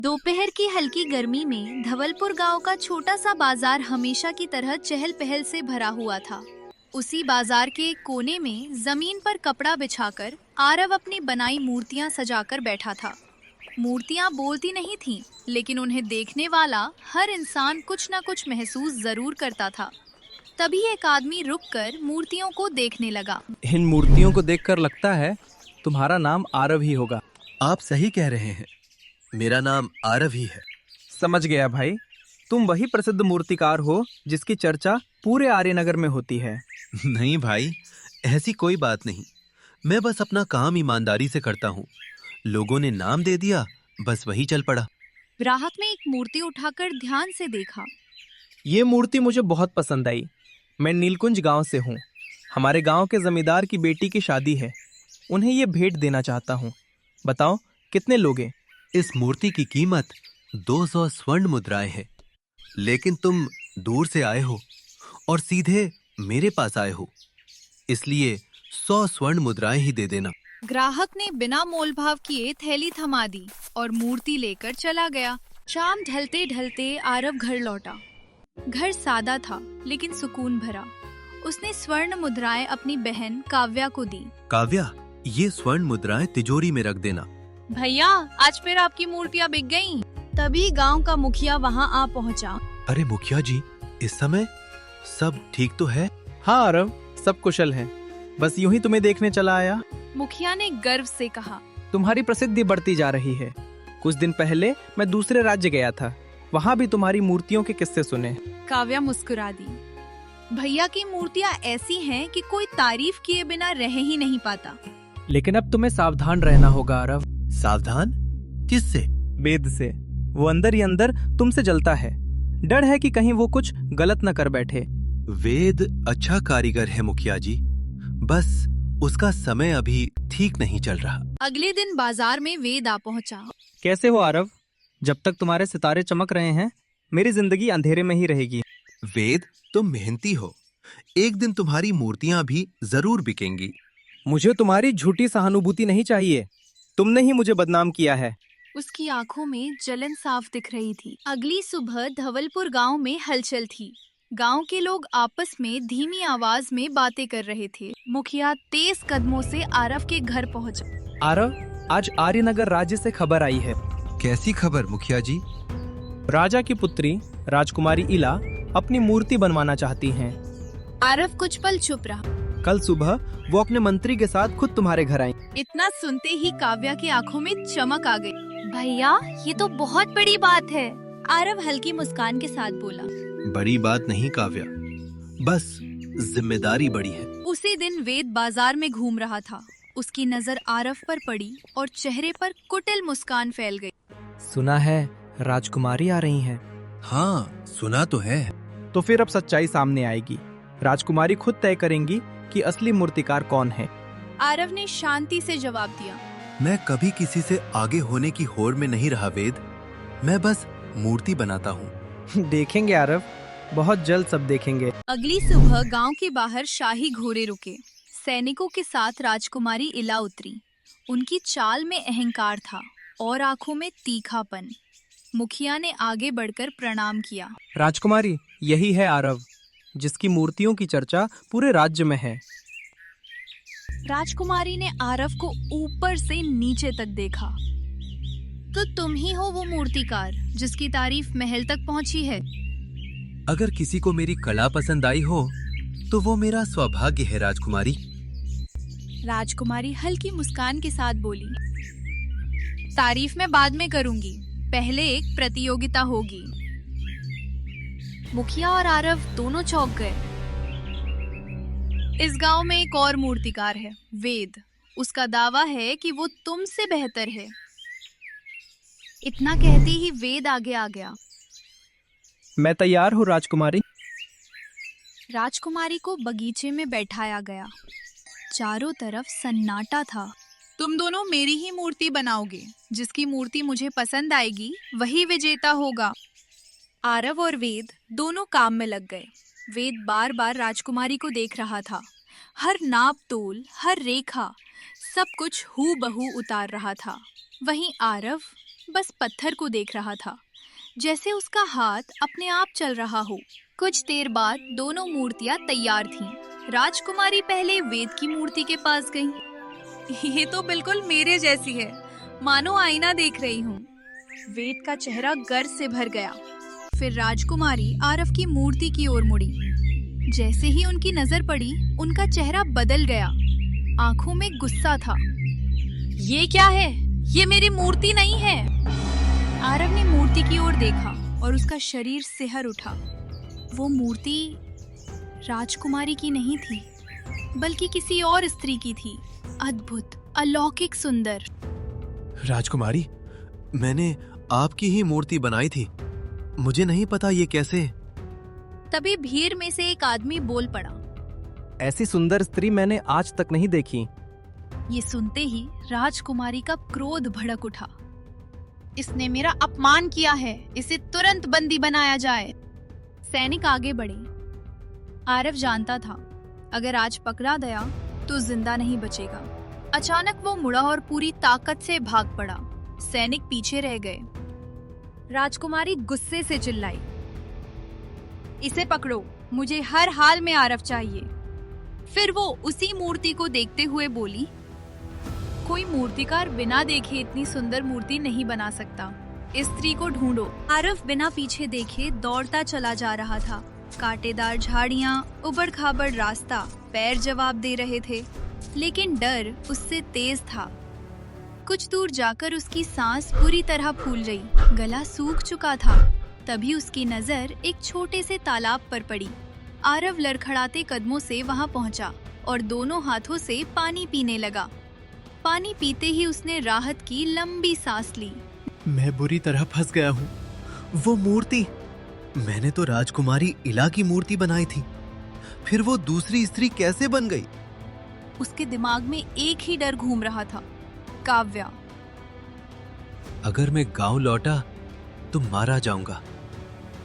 दोपहर की हल्की गर्मी में धवलपुर गांव का छोटा सा बाजार हमेशा की तरह चहल पहल से भरा हुआ था। उसी बाजार के एक कोने में जमीन पर कपड़ा बिछाकर आरव अपनी बनाई मूर्तियां सजाकर बैठा था। मूर्तियां बोलती नहीं थीं, लेकिन उन्हें देखने वाला हर इंसान कुछ न कुछ महसूस जरूर करता था। तभी एक आदमी रुककर मूर्तियों को देखने लगा। इन मूर्तियों को देखकर लगता है तुम्हारा नाम आरव ही होगा। आप सही कह रहे हैं, मेरा नाम आरव ही है। समझ गया भाई, तुम वही प्रसिद्ध मूर्तिकार हो जिसकी चर्चा पूरे आर्यनगर में होती है। नहीं भाई, ऐसी कोई बात नहीं। मैं बस अपना काम ईमानदारी से करता हूँ। लोगों ने नाम दे दिया, बस वही चल पड़ा। ग्राहक ने एक मूर्ति उठाकर ध्यान से देखा। ये मूर्ति मुझे बहुत पसंद आई। मैं नीलकुंज गांव से हूँ। हमारे गांव के जमींदार की बेटी की शादी है। उन्हें ये भेंट देना चाहता हूँ। बताओ कितने लोगे? इस मूर्ति की कीमत 200 स्वर्ण मुद्राएं है। लेकिन तुम दूर से आए हो और सीधे मेरे पास आए हो, इसलिए 100 स्वर्ण मुद्राएं ही दे देना। ग्राहक ने बिना मोलभाव किए थैली थमा दी और मूर्ति लेकर चला गया। शाम ढलते ढलते आरव घर लौटा। घर सादा था लेकिन सुकून भरा। उसने स्वर्ण मुद्राएं अपनी बहन काव्या को दी। काव्या, ये स्वर्ण मुद्राएं तिजोरी में रख देना। भैया, आज फिर आपकी मूर्तियाँ बिक गईं। तभी गांव का मुखिया वहां आ पहुंचा। अरे मुखिया जी, इस समय सब ठीक तो है? हाँ आरव, सब कुशल हैं। बस यूं ही तुम्हें देखने चला आया। मुखिया ने गर्व से कहा। तुम्हारी प्रसिद्धि बढ़ती जा रही है। कुछ दिन पहले मैं दूसरे राज्य गया था। वहाँ भी तुम्हारी मूर्तियों के किस्से सुने। काव्या मुस्कुरा दी। भैया की मूर्तियाँ ऐसी हैं कि कोई तारीफ किए बिना रह ही नहीं पाता। लेकिन अब तुम्हें सावधान रहना होगा आरव। सावधान? किससे? वेद से। वो अंदर ही अंदर तुमसे जलता है। डर है कि कहीं वो कुछ गलत न कर बैठे। वेद अच्छा कारीगर है मुखिया जी, बस उसका समय अभी ठीक नहीं चल रहा। अगले दिन बाजार में वेद आ पहुंचा। कैसे हो आरव? जब तक तुम्हारे सितारे चमक रहे हैं, मेरी जिंदगी अंधेरे में ही रहेगी। वेद, तुम मेहनती हो। एक दिन तुम्हारी मूर्तियां भी जरूर बिकेंगी। मुझे तुम्हारी झूठी सहानुभूति नहीं चाहिए। तुमने ही मुझे बदनाम किया है। उसकी आंखों में जलन साफ दिख रही थी। अगली सुबह धवलपुर गांव में हलचल थी। गांव के लोग आपस में धीमी आवाज में बातें कर रहे थे। मुखिया तेज कदमों से आरव के घर पहुंचा। आरव, आज आर्यनगर राज्य से खबर आई है। कैसी खबर मुखिया जी? राजा की पुत्री राजकुमारी इला अपनी मूर्ति बनवाना चाहती हैं। आरव कुछ पल चुप रहा। कल सुबह वो अपने मंत्री के साथ खुद तुम्हारे घर आई। इतना सुनते ही काव्या की आंखों में चमक आ गई। भैया, ये तो बहुत बड़ी बात है। आरव हल्की मुस्कान के साथ बोला। बड़ी बात नहीं काव्या, बस जिम्मेदारी बड़ी है। उसी दिन वेद बाजार में घूम रहा था। उसकी नजर आरव पर पड़ी और चेहरे पर कुटिल मुस्कान फैल गई। सुना है राजकुमारी आ रही हैं। हाँ, सुना तो है। तो फिर अब सच्चाई सामने आएगी। राजकुमारी खुद तय करेंगी कि असली मूर्तिकार कौन है। आरव ने शांति से जवाब दिया। मैं कभी किसी से आगे होने की होड़ में नहीं रहा वेद। मैं बस मूर्ति बनाता हूँ। देखेंगे आरव, बहुत जल्द सब देखेंगे। अगली सुबह गांव के बाहर शाही घोड़े रुके। सैनिकों के साथ राजकुमारी इला उतरी। उनकी चाल में अहंकार था और आंखों में तीखापन। मुखिया ने आगे बढ़कर प्रणाम किया। राजकुमारी, यही है आरव, जिसकी मूर्तियों की चर्चा पूरे राज्य में है। राजकुमारी ने आरव को ऊपर से नीचे तक देखा। तो तुम ही हो वो मूर्तिकार जिसकी तारीफ महल तक पहुंची है। अगर किसी को मेरी कला पसंद आई हो तो वो मेरा सौभाग्य है राजकुमारी। राजकुमारी हल्की मुस्कान के साथ बोली। तारीफ मैं बाद में करूंगी, पहले एक प्रतियोगिता होगी। मुखिया और आरव दोनों चौंक गए। इस गांव में एक और मूर्तिकार है, वेद। उसका दावा है कि वो तुमसे बेहतर है। इतना कहते ही वेद आगे आ गया। मैं तैयार हूँ राजकुमारी। राजकुमारी को बगीचे में बैठाया गया। चारों तरफ सन्नाटा था। तुम दोनों मेरी ही मूर्ति बनाओगे। जिसकी मूर्ति मुझे पसंद आएगी वही विजेता होगा। आरव और वेद दोनों काम में लग गए। वेद बार बार राजकुमारी को देख रहा था। हर नाप तोल, हर रेखा, सब कुछ हूबहू उतार रहा था। वहीं आरव बस पत्थर को देख रहा था, जैसे उसका हाथ अपने आप चल रहा हो। कुछ देर बाद दोनों मूर्तियां तैयार थीं। राजकुमारी पहले वेद की मूर्ति के पास गई। ये तो बिल्कुल मेरे जैसी है, मानो आईना देख रही हूँ। वेद का चेहरा गर्व से भर गया। फिर राजकुमारी आरव की मूर्ति की ओर मुड़ी। जैसे ही उनकी नजर पड़ी, उनका चेहरा बदल गया। आंखों में गुस्सा था। ये क्या है? ये मेरी मूर्ति नहीं है। आरव ने मूर्ति की ओर देखा और उसका शरीर सिहर उठा। वो मूर्ति राजकुमारी की नहीं थी, बल्कि किसी और स्त्री की थी। अद्भुत, अलौकिक, सुंदर। राजकुमारी, मैंने आपकी ही मूर्ति बनाई थी। मुझे नहीं पता ये कैसे। तभी भीड़ में से एक आदमी बोल पड़ा। ऐसी सुंदर स्त्री मैंने आज तक नहीं देखी। ये सुनते ही राजकुमारी का क्रोध भड़क उठा। इसने मेरा अपमान किया है, इसे तुरंत बंदी बनाया जाए। सैनिक आगे बढ़े। आरव जानता था, अगर आज पकड़ा गया तो जिंदा नहीं बचेगा। अचानक वो मुड़ा और पूरी ताकत से भाग पड़ा। सैनिक पीछे रह गए। राजकुमारी गुस्से से चिल्लाई, इसे पकड़ो, मुझे हर हाल में आरव चाहिए। फिर वो उसी मूर्ति को देखते हुए बोली, कोई मूर्तिकार बिना देखे इतनी सुंदर मूर्ति नहीं बना सकता। इस स्त्री को ढूंढो। आरव बिना पीछे देखे दौड़ता चला जा रहा था। कांटेदार झाड़ियां, उबड़-खाबड़ रास्ता, पैर जवाब दे रहे थे, लेकिन डर उससे तेज था। कुछ दूर जाकर उसकी सांस पूरी तरह फूल गई, गला सूख चुका था। तभी उसकी नजर एक छोटे से तालाब पर पड़ी। आरव लड़खड़ाते कदमों से वहां पहुंचा और दोनों हाथों से पानी पीने लगा। पानी पीते ही उसने राहत की लंबी सांस ली। मैं बुरी तरह फंस गया हूँ। वो मूर्ति, मैंने तो राजकुमारी इला की मूर्ति बनाई थी। फिर वो दूसरी स्त्री कैसे बन गई? उसके दिमाग में एक ही डर घूम रहा था, काव्या। अगर मैं गांव लौटा तो मारा जाऊंगा,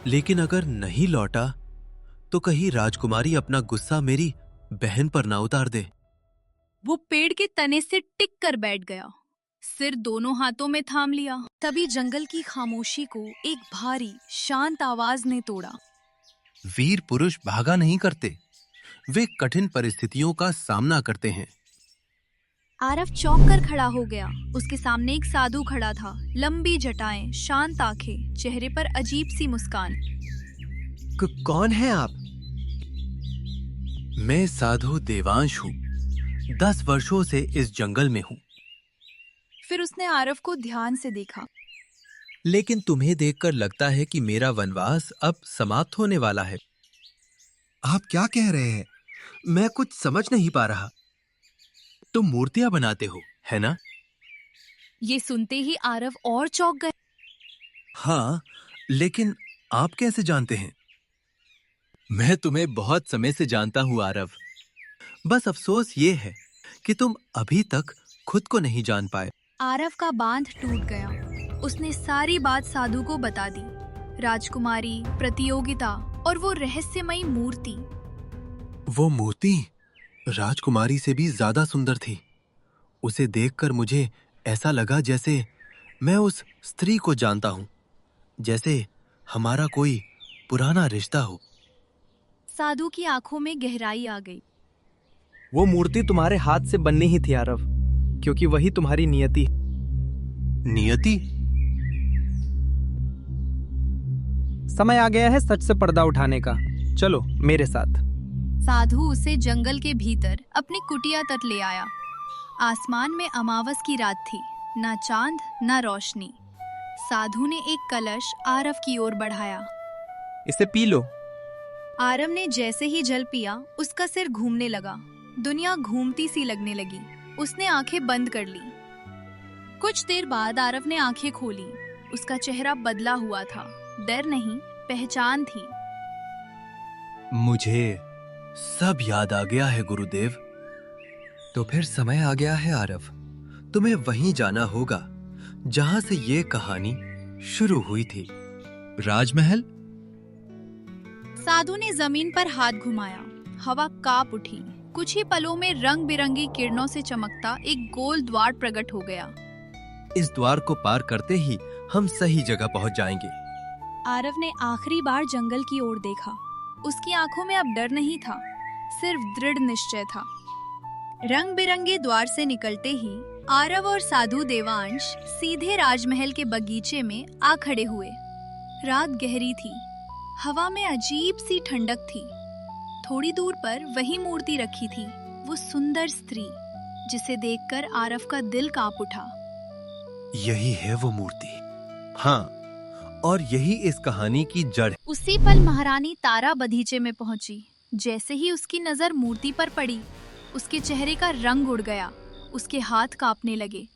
लेकिन अगर नहीं लौटा तो कहीं राजकुमारी अपना गुस्सा मेरी बहन पर ना उतार दे। वो पेड़ के तने से टिक कर बैठ गया, सिर दोनों हाथों में थाम लिया। तभी जंगल की खामोशी को एक भारी, शांत आवाज ने तोड़ा। वीर पुरुष भागा नहीं करते, वे कठिन परिस्थितियों का सामना करते हैं। आरव चौंक कर खड़ा हो गया। उसके सामने एक साधु खड़ा था, लंबी जटाएं, शांत आंखें, चेहरे पर अजीब सी मुस्कान। कौन है आप? मैं साधु देवांश हूँ। 10 वर्षों से इस जंगल में हूँ। फिर उसने आरव को ध्यान से देखा। लेकिन तुम्हें देखकर लगता है कि मेरा वनवास अब समाप्त होने वाला है। आप क्या कह रहे हैं? मैं कुछ समझ नहीं पा रहा। तुम मूर्तियां बनाते हो, है ना? ये सुनते ही आरव और चौंक गए। हाँ, लेकिन आप कैसे जानते हैं? मैं तुम्हें बहुत समय से जानता हूँ आरव। बस अफसोस ये है कि तुम अभी तक खुद को नहीं जान पाए। आरव का बांध टूट गया। उसने सारी बात साधु को बता दी। राजकुमारी, प्रतियोगिता और वो रहस्यमयी मूर्ति। वो मूर्ति राजकुमारी से भी ज्यादा सुंदर थी। उसे देखकर मुझे ऐसा लगा जैसे मैं उस स्त्री को जानता हूँ, जैसे हमारा कोई पुराना रिश्ता हो। साधु की आंखों में गहराई आ गई। वो मूर्ति तुम्हारे हाथ से बननी ही थी आरव, क्योंकि वही तुम्हारी नियति है। नियति? समय आ गया है सच से पर्दा उठाने का। चलो मेरे साथ। साधु उसे जंगल के भीतर अपनी कुटिया तक ले आया। आसमान में अमावस की रात थी, ना चांद ना रोशनी। साधु ने एक कलश आरव की ओर बढ़ाया। इसे पी लो। आरव ने जैसे ही जल पिया, उसका सिर घूमने लगा। दुनिया घूमती सी लगने लगी। उसने आंखें बंद कर ली। कुछ देर बाद आरव ने आंखें खोली। उसका चेहरा बदला हुआ था। डर नहीं, पहचान थी। मुझे सब याद आ गया है गुरुदेव। तो फिर समय आ गया है आरव। तुम्हें वहीं जाना होगा जहां से ये कहानी शुरू हुई थी। राजमहल? साधु ने जमीन पर हाथ घुमाया। हवा कांप उठी। कुछ ही पलों में रंग बिरंगी किरणों से चमकता एक गोल द्वार प्रकट हो गया। इस द्वार को पार करते ही हम सही जगह पहुंच जाएंगे। आरव ने आखिरी बार जंगल की ओर देखा। उसकी आंखों में अब डर नहीं था, सिर्फ दृढ़ निश्चय था। रंग बिरंगे द्वार से निकलते ही आरव और साधु देवांश सीधे राजमहल के बगीचे में आ खड़े हुए। रात गहरी थी, हवा में अजीब सी ठंडक थी। थोड़ी दूर पर वही मूर्ति रखी थी, वो सुंदर स्त्री जिसे देखकर आरव का दिल कांप उठा। यही है वो मूर्ति। हाँ, और यही इस कहानी की जड़ है। उसी पल महारानी तारा बगीचे में पहुंची। जैसे ही उसकी नजर मूर्ति पर पड़ी, उसके चेहरे का रंग उड़ गया, उसके हाथ कांपने लगे।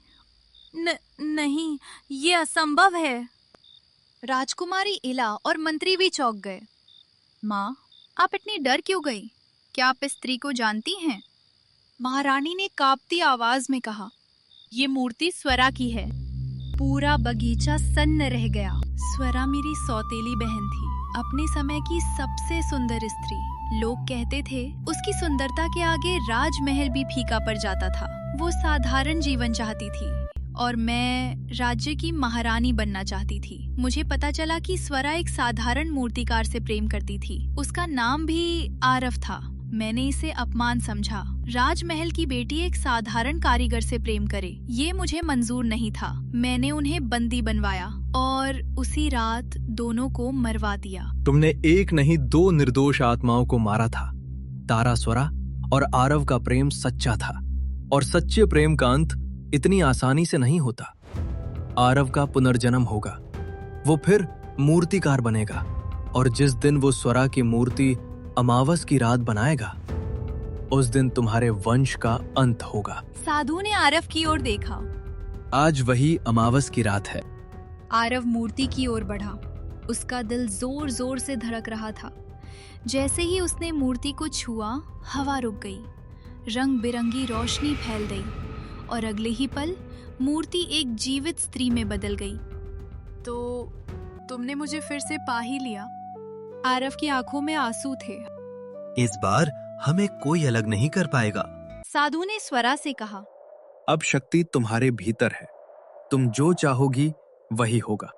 नहीं, ये असंभव है। राजकुमारी इला और मंत्री भी चौंक गए। माँ, आप इतनी डर क्यों गई? क्या आप इस स्त्री को जानती हैं? महारानी ने कांपती आवाज में कहा, ये मूर्ति स्वरा की है। पूरा बगीचा सन्न रह गया। स्वरा मेरी सौतेली बहन थी, अपने समय की सबसे सुंदर स्त्री। लोग कहते थे उसकी सुंदरता के आगे राजमहल भी फीका पड़ जाता था। वो साधारण जीवन चाहती थी और मैं राज्य की महारानी बनना चाहती थी। मुझे पता चला कि स्वरा एक साधारण मूर्तिकार से प्रेम करती थी। उसका नाम भी आरव था। मैंने इसे अपमान समझा। राजमहल की बेटी एक साधारण कारीगर से प्रेम करे, ये मुझे मंजूर नहीं था। मैंने उन्हें बंदी बनवाया और उसी रात दोनों को मरवा दिया। तुमने एक नहीं 2 निर्दोष आत्माओं को मारा था। तारा स्वरा और आरव का प्रेम सच्चा था, और सच्चे प्रेम का अंत इतनी आसानी से नहीं होता। आरव का पुनर्जन्म होगा, वो फिर मूर्तिकार बनेगा, और जिस दिन वो स्वरा की मूर्ति अमावस की रात बनाएगा, उस दिन तुम्हारे वंश का अंत होगा। साधु ने आरव की ओर देखा। आज वही अमावस की रात है। आरव मूर्ति की ओर बढ़ा। उसका दिल जोर जोर से धड़क रहा था। जैसे ही उसने मूर्ति को छुआ, हवा रुक गई, रंग बिरंगी रोशनी फैल गई, और अगले ही पल मूर्ति एक जीवित स्त्री में बदल गई। तो तुमने मुझे फिर से पा ही लिया। आरव की आंखों में आंसू थे। इस बार हमें कोई अलग नहीं कर पाएगा। साधु ने स्वरा से कहा, अब शक्ति तुम्हारे भीतर है, तुम जो चाहोगी वही होगा।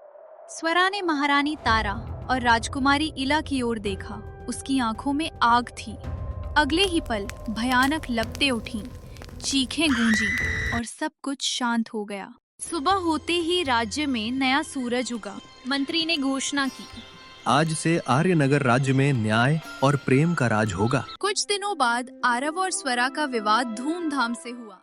स्वरा ने महारानी तारा और राजकुमारी इला की ओर देखा। उसकी आंखों में आग थी। अगले ही पल भयानक लपटें उठीं, चीखें गूंजी और सब कुछ शांत हो गया। सुबह होते ही राज्य में नया सूरज उगा। मंत्री ने घोषणा की, आज से आर्यनगर राज्य में न्याय और प्रेम का राज होगा। कुछ दिनों बाद आरव और स्वरा का विवाद धूमधाम से हुआ।